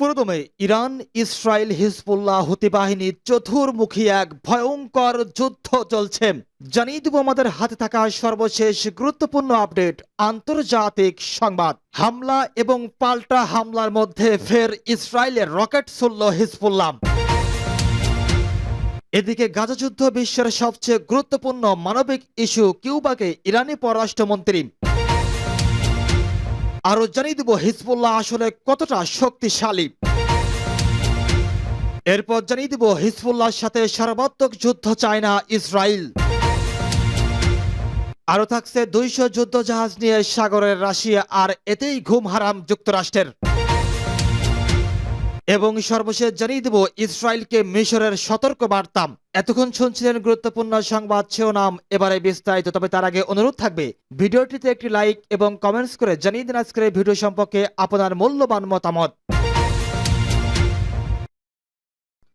পুরোদমে Iran, Israel, Hezbollah, হুতি বাহিনী চতুর্মুখী এক ভয়ঙ্কর যুদ্ধ চলছে। জানিয়ে দেব আমাদের হাতে থাকা সর্বশেষ গুরুত্বপূর্ণ আপডেট। আন্তর্জাতিক সংবাদ। হামলা এবং পাল্টা হামলার মধ্যে ফের ইসরায়েলের রকেট ছুড়ল হিজবুল্লাহ। এদিকে গাজা যুদ্ধ বিশ্বের সবচেয়ে গুরুত্বপূর্ণ মানবিক ইস্যু। কিউবাকে ইরানি পররাষ্ট্রমন্ত্রী। আরো জানিয়ে দেব হিজবুল্লাহ আসলে কতটা শক্তিশালী। এরপর জানিয়ে দেব হিজবুল্লাহর সাথে সর্বাত্মক যুদ্ধ চায় না ইসরায়েল। আরো থাকছে 200 যুদ্ধ জাহাজ নিয়ে সাগরের রাশিয়া, আর এতেই ঘুম হারাম যুক্তরাষ্ট্রের। এবং সর্বশেষ জানিয়ে দেব ইসরায়েলকে মিশরের সতর্ক বার্তা। এতক্ষণ শুনছিলেন গুরুত্বপূর্ণ সংবাদ শিরোনাম, এবারে বিস্তারিত। তবে তার আগে অনুরোধ থাকবে ভিডিওটিতে একটি লাইক এবং কমেন্টস করে জানিয়ে দিন আজকের ভিডিও সম্পর্কে আপনার মূল্যবান মতামত।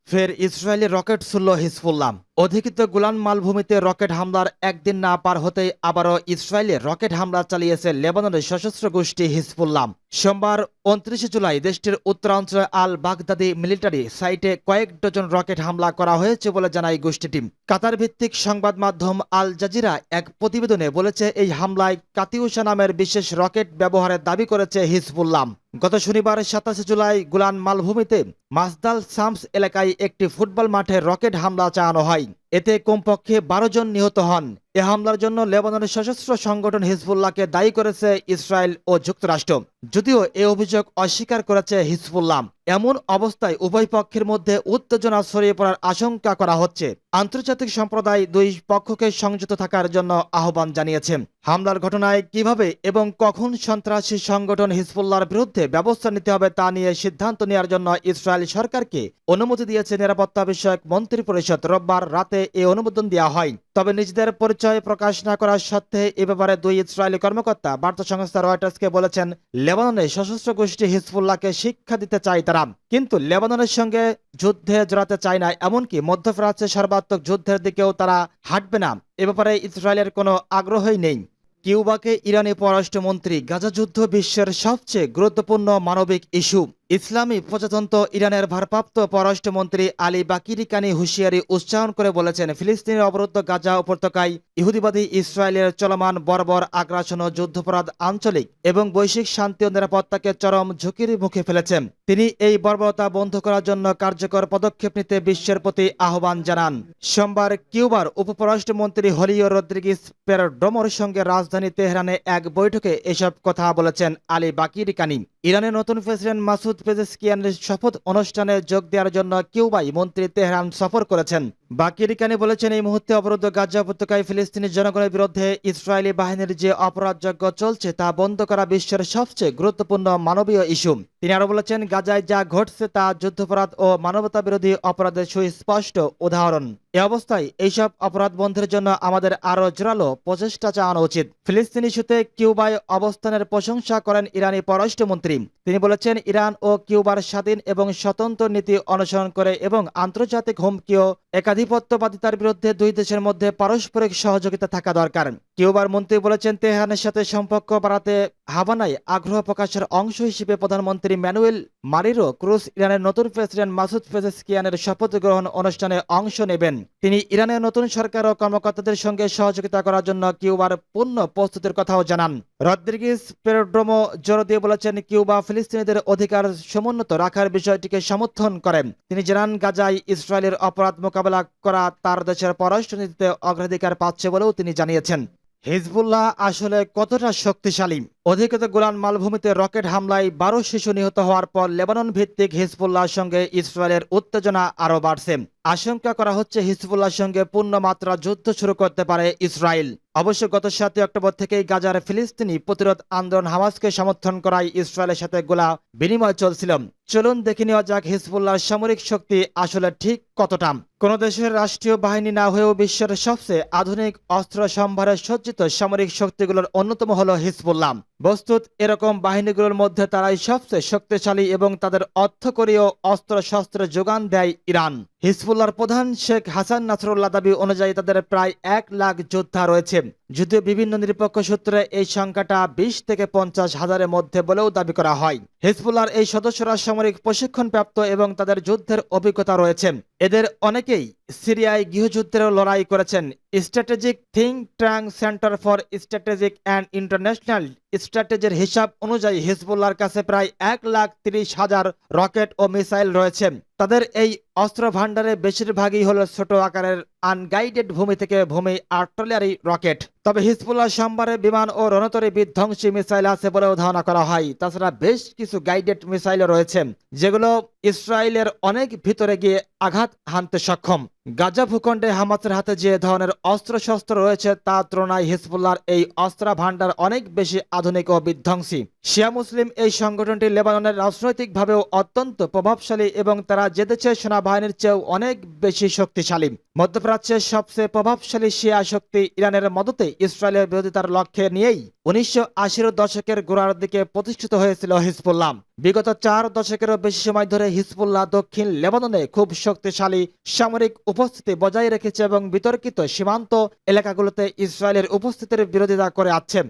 ফের ইসরায়েলের রকেট ছুড়ল হিজবুল্লাহ। অধিকৃত গোলান মালভূমিতে রকেট হামলার একদিন না পার হতেই আবারও ইসরায়েলের রকেট হামলা চালিয়েছে লেবাননের সশস্ত্র গোষ্ঠী হিজবুল্লাহ। সোমবার 29 জুলাই দেশটির উত্তরাঞ্চলে আল বাগদাদি মিলিটারি সাইটে কয়েক ডজন রকেট হামলা করা হয়েছে বলে জানায় গোষ্ঠীটি। কাতার ভিত্তিক সংবাদ মাধ্যম আল জাজিরা এক প্রতিবেদনে বলেছে, এই হামলায় কাতিউসা নামের বিশেষ রকেট ব্যবহারের দাবি করেছে হিজবুল্লাহ। গত শনিবার 27 জুলাই গোলান মালভূমিতে মাসদাল শামস এলাকায় একটি ফুটবল মাঠে রকেট হামলা চালানো হয়। এতে কমপক্ষে 12 জন নিহত হন। এ হামলার জন্য লেবাননের সশস্ত্র সংগঠন হিজবুল্লাহকে দায়ী করেছে ইসরায়েল ও যুক্তরাষ্ট্র, যদিও এ অভিযোগ অস্বীকার করেছে হিজবুল্লাহ। এমন অবস্থায় উভয় পক্ষের মধ্যে উত্তেজনা ছড়িয়ে পড়ার আশঙ্কা করা হচ্ছে। আন্তর্জাতিক সম্প্রদায় দুই পক্ষকে সংযত থাকার জন্য আহ্বান জানিয়েছে। হামলার ঘটনায় কিভাবে এবং কখন সন্ত্রাসী সংগঠন হিজবুল্লাহর বিরুদ্ধে ব্যবস্থা নিতে হবে তা নিয়ে সিদ্ধান্ত নেওয়ার জন্য ইসরায়েল সরকারকে অনুমতি দিয়েছে নিরাপত্তা বিষয়ক মন্ত্রী পরিষদ। রোববার রাতে এ অনুমোদন দেওয়া হয়। তবে নিজেদের পরিচয় প্রকাশ না করার সত্ত্বে এ ব্যাপারে দুই ইসরায়েলি কর্মকর্তা বার্তা সংস্থা রয়টার্সকে বলেছেন, লেবাননের সশস্ত্র গোষ্ঠী হিজবুল্লাহকে শিক্ষা দিতে চায় তারা, কিন্তু লেবাননের সঙ্গে যুদ্ধে জড়াতে চায় না, এমনকি মধ্যপ্রাচ্যে সর্বাত্মক যুদ্ধের দিকেও তারা হাঁটবে না। এ ব্যাপারে ইসরায়েলের কোনো আগ্রহই নেই। কিউবাকে ইরানি পররাষ্ট্রমন্ত্রী। গাজা যুদ্ধ বিশ্বের সবচেয়ে গুরুত্বপূর্ণ মানবিক ইস্যু। ইসলামী প্রজাতন্ত্র ইরানের ভারপ্রাপ্ত পররাষ্ট্রমন্ত্রী আলী বাকিরি কানি হুঁশিয়ারি উচ্চারণ করে বলেছেন, ফিলিস্তিনের অবরুদ্ধ গাজা উপত্যকায় ইহুদিবাদী ইসরায়েলের চলমান বর্বর আগ্রাসন ও যুদ্ধাপরাধ আঞ্চলিক এবং বৈশ্বিক শান্তি ও নিরাপত্তাকে চরম ঝুঁকির মুখে ফেলেছেন। তিনি এই বর্বরতা বন্ধ করার জন্য কার্যকর পদক্ষেপ নিতে বিশ্বের প্রতি আহ্বান জানান। সোমবার কিউবার উপপররাষ্ট্রমন্ত্রী হলিও রদ্রিগিস পেরডোমোর সঙ্গে রাজধানী তেহরানে এক বৈঠকে এসব কথা বলেছেন আলী বাকিরি কানি। ইরানের নতুন প্রেসিডেন্ট মাসুদ পেজেশকিয়ানের শপথ অনুষ্ঠানে যোগ দেওয়ার জন্য কিউবাই মন্ত্রী তেহরান সফর করেছেন। বাকিরি কানি বলেছেন, এই মুহূর্তে অবরুদ্ধ গাজা উপত্যকায় ফিলিস্তিনি জনগণের বিরুদ্ধে ইসরায়েলি বাহিনীর যে অপরাধযোগ্য চলছে তা বন্ধ করা বিশ্বের সবচেয়ে গুরুত্বপূর্ণ মানবীয় ইস্যু। তিনি আরো বলেছেন, গাজায় যা ঘটছে তা যুদ্ধাপরাধ ও মানবতা বিরোধী অপরাধের সুস্পষ্ট উদাহরণ। এ অবস্থায় এইসব অপরাধ বন্ধের জন্য আমাদের আরো জোরালো প্রচেষ্টা চালানো উচিত। ফিলিস্তিনি ইস্যুতে কিউবায় অবস্থানের প্রশংসা করেন ইরানি পররাষ্ট্রমন্ত্রী। তিনি বলেছেন, ইরান ও কিউবার স্বাধীন এবং স্বতন্ত্র নীতি অনুসরণ করে এবং আন্তর্জাতিক হুমকি ও একাধিপত্যবাদিতার বিরুদ্ধে দুই দেশের মধ্যে পারস্পরিক সহযোগিতা থাকা দরকার। কিউবার মন্ত্রী বলেছেন, তেহরানের সাথে সম্পর্ক বাড়াতে হাভানায় আগ্রহ প্রকাশের অংশ হিসেবে প্রধানমন্ত্রী ম্যানুয়েল মারিরো ক্রুজ ইরানের নতুন প্রেসিডেন্ট মাসুদ পেজেশকিয়ানের শপথ গ্রহণ অনুষ্ঠানে অংশ নেবেন। তিনি ইরানের নতুন সরকার ও কর্মকর্তাদের সঙ্গে সহযোগিতা করার জন্য কিউবার পূর্ণ প্রস্তুতির কথাও জানান। রদ্রিগিস পেরড্রোমো জোর দিয়ে বলেছেন, কিউবা ফিলিস্তিনিদের অধিকার সমুন্নত রাখার বিষয়টিকে সমর্থন করেন। তিনি জানান, গাজায় ইসরায়েলের অপরাধ মোকাবেলা করা তার দেশের পররাষ্ট্রনীতিতে অগ্রাধিকার পাচ্ছে বলেও তিনি জানিয়েছেন। হিজবুল্লাহ আসলে কতটা শক্তিশালী? অধিকৃত গোলান মালভূমিতে রকেট হামলায় 12 শিশু নিহত হওয়ার পর লেবানন ভিত্তিক হিজবুল্লাহর সঙ্গে ইসরায়েলের উত্তেজনা আরও বাড়ছে। আশঙ্কা করা হচ্ছে হিজবুল্লাহর সঙ্গে পূর্ণমাত্রা যুদ্ধ শুরু করতে পারে ইসরায়েল। অবশ্য গত 7 অক্টোবর থেকেই গাজার ফিলিস্তিনি প্রতিরোধ আন্দোলন হামাসকে সমর্থন করায় ইসরায়েলের সাথে গোলা বিনিময় চলছিল। চলুন দেখে নেওয়া যাক হিজবুল্লাহর সামরিক শক্তি আসলে ঠিক কতটা। কোন দেশের রাষ্ট্রীয় বাহিনী না হয়েও বিশ্বের সবচেয়ে আধুনিক অস্ত্র সম্ভারে সজ্জিত সামরিক শক্তিগুলোর অন্যতম হলো হিজবুল্লাহ। বস্তুত এরকম বাহিনীগুলোর মধ্যে তারাই সবচেয়ে শক্তিশালী এবং তাদের অর্থকরীয় অস্ত্র শস্ত্রের যোগান দেয় ইরান। হিজবুল্লাহর প্রধান শেখ হাসান নাসরুল্লাহ দাবি অনুযায়ী তাদের প্রায় 1 লাখ যোদ্ধা রয়েছে। যদিও বিভিন্ন নিরপেক্ষ সূত্রে এই সংখ্যাটা 20 থেকে 50 হাজারের মধ্যে বলেও দাবি করা হয়। হিজবুল্লাহর এই সদস্যরা সামরিক প্রশিক্ষণপ্রাপ্ত এবং তাদের যুদ্ধের অভিজ্ঞতা রয়েছে। এদের অনেকেই সিরিয়ায় গৃহযুদ্ধের লড়াই করেছেন। Strategic think tank centre for strategic and international স্ট্র্যাটেজির হিসাব অনুযায়ী হিজবুল্লাহর কাছে প্রায় 1,30,000 রকেট ও মিসাইল রয়েছে। তাদের এই অস্ত্র ভাণ্ডারে বেশিরভাগই হল ছোট আকারের আনগাইডেড ভূমি থেকে ভূমি আর্টিলারি রকেট। তবে হিজবুল্লাহ সোমবারে বিমান ও রণতরী বিধ্বংসী মিসাইল আছে বলেও ধারণা করা হয়। তাছাড়া বেশ কিছু গাইডেড মিসাইলও রয়েছে, যেগুলো ইসরায়েলের অনেক ভিতরে গিয়ে আঘাত হানতে সক্ষম। গাজা ভূখণ্ডে হামাসের হাতে যে ধরনের অস্ত্রশস্ত্র রয়েছে তার তুলনায় হিজবুল্লাহর এই অস্ত্র ভাণ্ডার অনেক বেশি আধুনিক ও বিধ্বংসী। শিয়া মুসলিম এই সংগঠনটি লেবাননের রাজনৈতিকভাবেও অত্যন্ত প্রভাবশালী এবং তারা যে দেশের সেনাবাহিনীর চেয়েও অনেক বেশি শক্তিশালী। মধ্যপ্রাচ্যের সবচেয়ে প্রভাবশালী শিয়া শক্তি ইরানের মদতে ইসরায়েলের বিরোধিতার লক্ষ্যে নিয়েই 1980-এর দশকের গোড়ার দিকে প্রতিষ্ঠিত হয়েছিল হিজবুল্লাহ। বিগত 4 দশকেরও বেশি সময় ধরে হিজবুল্লাহ দক্ষিণ লেবাননে খুব শক্তিশালী সামরিক উপস্থিতি বজায় রেখেছে এবং বিতর্কিত সীমান্ত এলাকাগুলোতে ইসরায়েলের উপস্থিতির বিরোধিতা করে আসছে।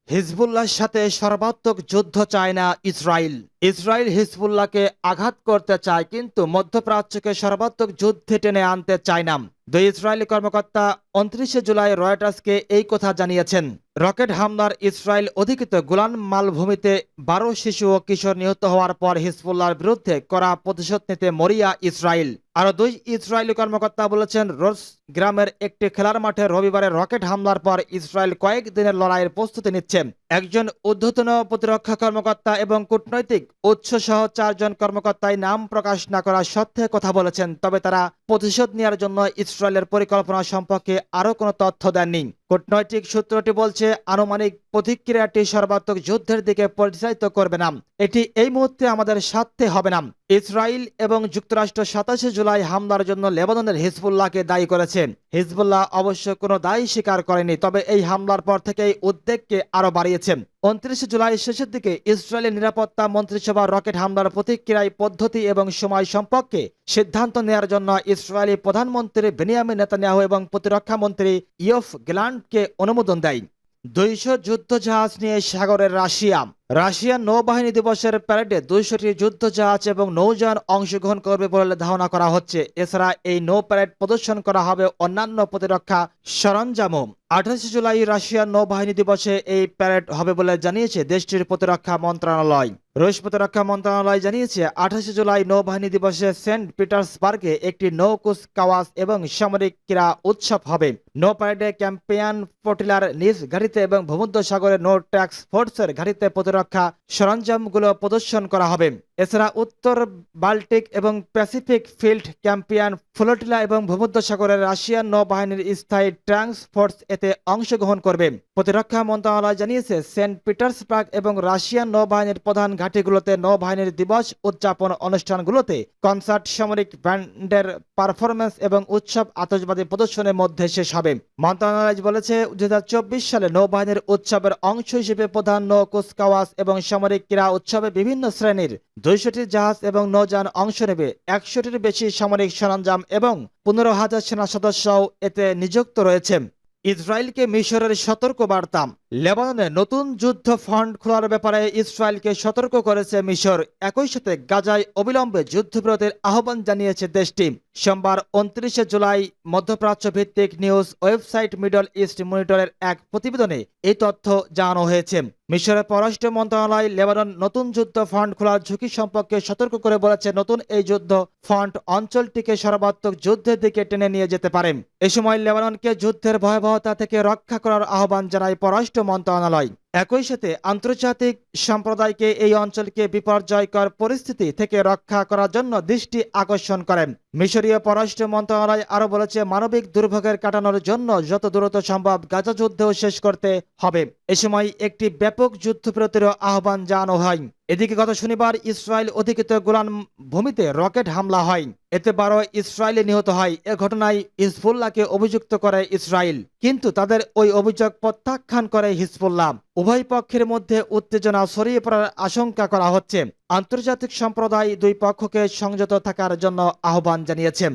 হিজবুল্লাহর সাথে সর্বাত্মক যুদ্ধ চায় না ইসরায়েল। ইসরায়েল হিজবুল্লাহকে আঘাত করতে চায়, কিন্তু মধ্যপ্রাচ্যকে সর্বাত্মক যুদ্ধে টেনে আনতে চায় না। দুই ইসরায়েলি কর্মকর্তা 29 জুলাই রয়টার্সকে এই কথা জানিয়েছেন। রকেট হামলার ইসরায়েল অধিকৃত গোলান মালভূমিতে 12 শিশু ও কিশোর নিহত হওয়ার পর হিজবুল্লাহর বিরুদ্ধে কড়া প্রতিশোধ নিতে মরিয়া ইসরায়েল। আরও 2 ইসরায়েলি কর্মকর্তা বলেছেন, রোস গ্রামের একটি খেলার মাঠে রবিবারে রকেট হামলার পর ইসরায়েল কয়েক দিনের লড়াইয়ের প্রস্তুতি নিচ্ছে। একজন ঊর্ধ্বতন প্রতিরক্ষা কর্মকর্তা এবং কূটনৈতিক উৎস সহ 4 জন কর্মকর্তাই নাম প্রকাশ না করা সত্ত্বে কথা বলেছেন। তবে তারা প্রতিশোধ নেওয়ার জন্য ইসরায়েলের পরিকল্পনা সম্পর্কে আরও কোনো তথ্য দেননি। কূটনৈতিক সূত্রটি বলছে, আনুমানিক প্রতিক্রিয়াটি সর্বাত্মক যুদ্ধের দিকে পরিচালিত করবে না। এটি এই মুহূর্তে আমাদের স্বার্থে হবে না। ইসরায়েল এবং যুক্তরাষ্ট্র 27 জুলাই হামলার জন্য লেবাননের হিজবুল্লাহকে দায়ী করেছে। হিজবুল্লাহ অবশ্য কোনো দায় স্বীকার করেনি, তবে এই হামলার পর থেকেই উদ্বেগকে আরও বাড়িয়েছে। 29 জুলাই শেষের দিকে ইসরায়েলের নিরাপত্তা মন্ত্রিসভা রকেট হামলার প্রতিক্রিয়ায় পদ্ধতি এবং সময় সম্পর্কে সিদ্ধান্ত নেওয়ার জন্য ইসরায়েলি প্রধানমন্ত্রী বেনিয়ামিন নেতানিয়াহু এবং প্রতিরক্ষা মন্ত্রী ইয়োভ গ্যালান্টকে অনুমোদন দেয়। 200 যুদ্ধজাহাজ নিয়ে সাগরের রাশিয়া। রাশিয়ার নৌবাহিনী দিবসের প্যারেডে 200টি যুদ্ধজাহাজ এবং নৌযান অংশগ্রহণ করবে বলে ধারণা করা হচ্ছে। এছাড়া এই নৌ প্যারেড প্রদর্শন করা হবে অন্যান্য প্রতিরক্ষা সরঞ্জামও। 28 জুলাই রাশিয়ার নৌবাহিনী দিবসে এই প্যারেড হবে বলে জানিয়েছে দেশটির প্রতিরক্ষা মন্ত্রণালয়। রুশ প্রতিরক্ষা মন্ত্রণালয় জানিয়েছে, 28 জুলাই নৌবাহিনী দিবসে সেন্ট পিটার্সবার্গে একটি নৌকুচ কাওয়াস এবং সামরিক ক্রীড়া উৎসব হবে। নৌ প্যারেডে ক্যাম্পিয়ান ফ্লোটিলার নিজ ঘাঁটিতে এবং ভূমধ্যসাগরে নৌ ট্যাক্স ফোর্সের ঘাঁটিতে প্রতিরক্ষা সরঞ্জামগুলো প্রদর্শন করা হবে। এছাড়া উত্তর বাল্টিক এবং প্যাসিফিক ফিল্ড ক্যাম্পিয়ান ফ্লোটিলা এবং ভূমধ্যসাগরের রাশিয়ান নৌবাহিনীর স্থায়ী ট্যাঙ্কস ফোর্স এতে অংশগ্রহণ করবে। প্রতিরক্ষা মন্ত্রণালয় জানিয়েছে, সেন্ট পিটার্সবার্গ এবং রাশিয়ান নৌবাহিনীর প্রধান ঘাঁটিগুলোতে নৌবাহিনীর দিবস উদযাপন অনুষ্ঠানগুলোতে কনসার্ট, সামরিক ব্যান্ডের পারফরমেন্স এবং উৎসব আতশবাজি প্রদর্শনের মধ্যে শেষ হবে। মন্ত্রণালয় বলেছে, 2024 সালে নৌবাহিনীর উৎসবের অংশ হিসেবে প্রধান নৌ কুচকাওয়াজ এবং সামরিক ক্রীড়া উৎসবে বিভিন্ন শ্রেণীর 200টি জাহাজ এবং নৌযান অংশ নেবে। 100টির বেশি সামরিক সরঞ্জাম এবং 15,000 সেনা সদস্যও এতে নিযুক্ত রয়েছে। ইসরায়েলকে মিশরের সতর্ক বার্তা। লেবাননে নতুন যুদ্ধ ফ্রন্ট খোলার ব্যাপারে ইসরায়েলকে সতর্ক করেছে মিশর। একই সাথে গাজায় অবিলম্বে যুদ্ধবিরতির আহ্বান জানিয়েছে দেশটি। সোমবার 29 জুলাই মধ্যপ্রাচ্য ভিত্তিক নিউজ ওয়েবসাইট মিডল ইস্ট মনিটরের এক প্রতিবেদনে এই তথ্য জানানো হয়েছে। মিশরের পররাষ্ট্র মন্ত্রণালয় লেবানন নতুন যুদ্ধ ফ্রন্ট খোলার ঝুঁকি সম্পর্কে সতর্ক করে বলেছে, নতুন এই যুদ্ধ ফ্রন্ট অঞ্চলটিকে সর্বাত্মক যুদ্ধের দিকে টেনে নিয়ে যেতে পারে। এ সময় লেবাননকে যুদ্ধের ভয়াবহতা থেকে রক্ষা করার আহ্বান জানায় পররাষ্ট্র মন্ত্রণালয়। একই সাথে আন্তর্জাতিক সম্প্রদায়কে এই অঞ্চলকে বিপর্যয়কর পরিস্থিতি থেকে রক্ষা করার জন্য দৃষ্টি আকর্ষণ করেন। মিশরীয় পররাষ্ট্র মন্ত্রণালয় আরও বলেছে, মানবিক দুর্ভোগের কাটানোর জন্য যত দ্রুত সম্ভব গাজা যুদ্ধও শেষ করতে হবে। এ সময় একটি ব্যাপক যুদ্ধবিরতির আহ্বান জানানো হয়। এদিকে গত শনিবার ইসরায়েল অধিকৃত গোলান ভূমিতে রকেট হামলা হয়। এতে 12 ইসরায়েলি নিহত হয়। এ ঘটনায় হিজবুল্লাহকে অভিযুক্ত করে ইসরায়েল, কিন্তু তাদের ওই অভিযোগ প্রত্যাখ্যান করে হিজবুল্লাহ। উভয় পক্ষের মধ্যে উত্তেজনা ছড়িয়ে পড়ার আশঙ্কা করা হচ্ছে। আন্তর্জাতিক সম্প্রদায় দুই পক্ষকে সংযত থাকার জন্য আহ্বান জানিয়েছে।